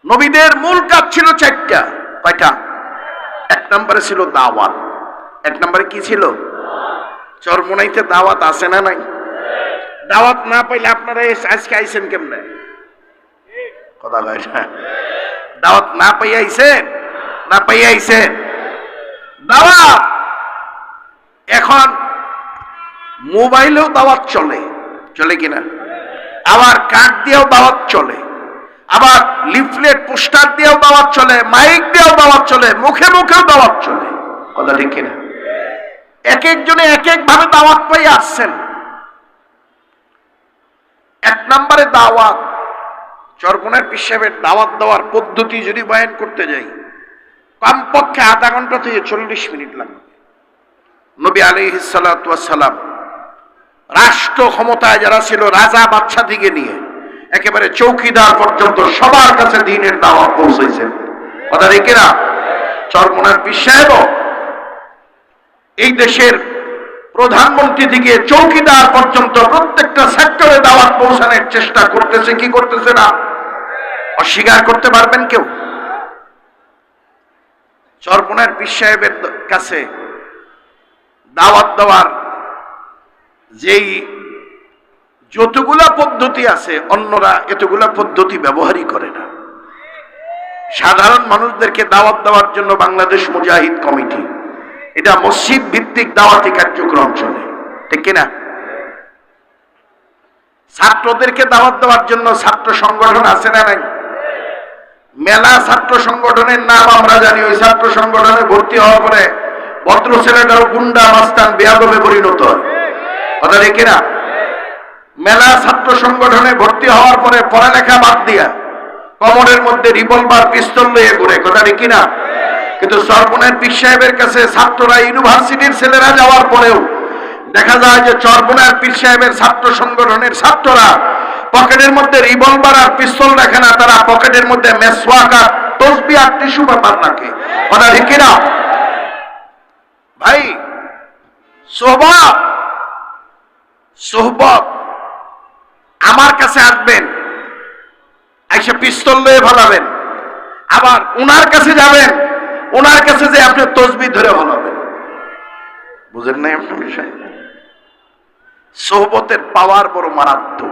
নবীদের মূল কাজ ছিল চারটা। কয়টা? এক নম্বরে ছিল দাওয়াত। এক নম্বরে কি ছিল? চরমোনাইতে দাওয়াত আছে না নাই? দাওয়াত না পাইলে আপনারা আজকে আইছেন কেমনে? কথা কয় না। দাওয়াত না পাইয়া আইছেন, না পাইয়া আইছেন দাওয়াত। এখন মোবাইলেও দাওয়াত চলে, চলে কিনা? আবার কার্ড দিয়েও দাওয়াত চলে, আবার লিফলেট পোস্টার দিয়েও দাওয়াত চলে, মাইক দিয়েও দাওয়াত চলে, মুখে মুখেও দাওয়াত চলে। কথা ঠিক কিনা? এক একজনে এক এক ভাবে দাওয়াত পাই আসছেন। এক নম্বরে দাওয়াত, চরমোনাই পীর সাহেবের দাওয়াত দেওয়ার পদ্ধতি যদি বয়ান করতে যাই, কমপক্ষে আধা ঘন্টা থেকে 40 মিনিট লাগবে। নবী আলাইহিস সালাতু ওয়াস সালাম রাষ্ট্র ক্ষমতায় যারা ছিল, রাজা বাদশা থেকে নিয়ে একেবারে চৌকিদার পর্যন্ত সবার কাছে দ্বীনের দাওয়াত পৌঁছেছেন। কথা ঠিক কিনা? চরমোনাই পীর সাহেবও এই দেশের প্রধানমন্ত্রী থেকে চৌকিদার পর্যন্ত প্রত্যেকটা সেক্টরে দাওয়াত পৌঁছানোর চেষ্টা করতেছে। কি করতেছে না? অস্বীকার করতে পারবেন কেউ? চরমোনাই পীর সাহেবের কাছে দাওয়াত দেওয়ার যেই যতগুলা পদ্ধতি আছে, অন্যরা এতগুলা পদ্ধতি ব্যবহারই করে না। সাধারণ মানুষদেরকে দাওয়াত দেওয়ার জন্য বাংলাদেশ মুজাহিদ কমিটি, এটা মসজিদ ভিত্তিক দাওয়াতি কার্যক্রম চলে, ঠিক কিনা? ছাত্রদেরকে দাওয়াত দেওয়ার জন্য ছাত্র সংগঠন আছে না নাই? মেলা ছাত্র সংগঠনের নাম আমরা জানি। ওই ছাত্র সংগঠনে ভর্তি হওয়ার পরে ভদ্র ছেলেটাও গুন্ডা মাস্তান বেয়াদবে পরিণত হয়। কথা ঠিক কিনা? মেলা ছাত্র সংগঠনে ভর্তি হওয়ার পরে পড়ালেখা বাদ দিয়া কমরের মধ্যে রিভলভার পিস্তল নিয়ে ঘুরে। কথা ঠিক কিনা? কিন্তু চরমোনাই পীর সাহেবের কাছে ছাত্ররা, ইউনিভার্সিটির ছেলেরা যাওয়ার পরেও দেখা যায় যে চরমোনাই পীর সাহেবের ছাত্র সংগঠনের ছাত্ররা পকেটের মধ্যে রিভলভার আর পিস্তল রাখে না, তারা পকেটের মধ্যে মেসওয়াক আর তসবিহ আর টিস্যু পেপার রাখে। কথা ঠিক কিনা? ভাই, সোহবত আমার কাছে আসবেন, এসে পিস্তল নিয়ে ভালাবেন, আবার উনার কাছে যাবেন, ওনার কাছে যে আপনি তসবিহ ধরে ভালাবেন। বুঝেন নাই আপনার বিষয়? সোহবতের পাওয়ার বড় মারাত্মক।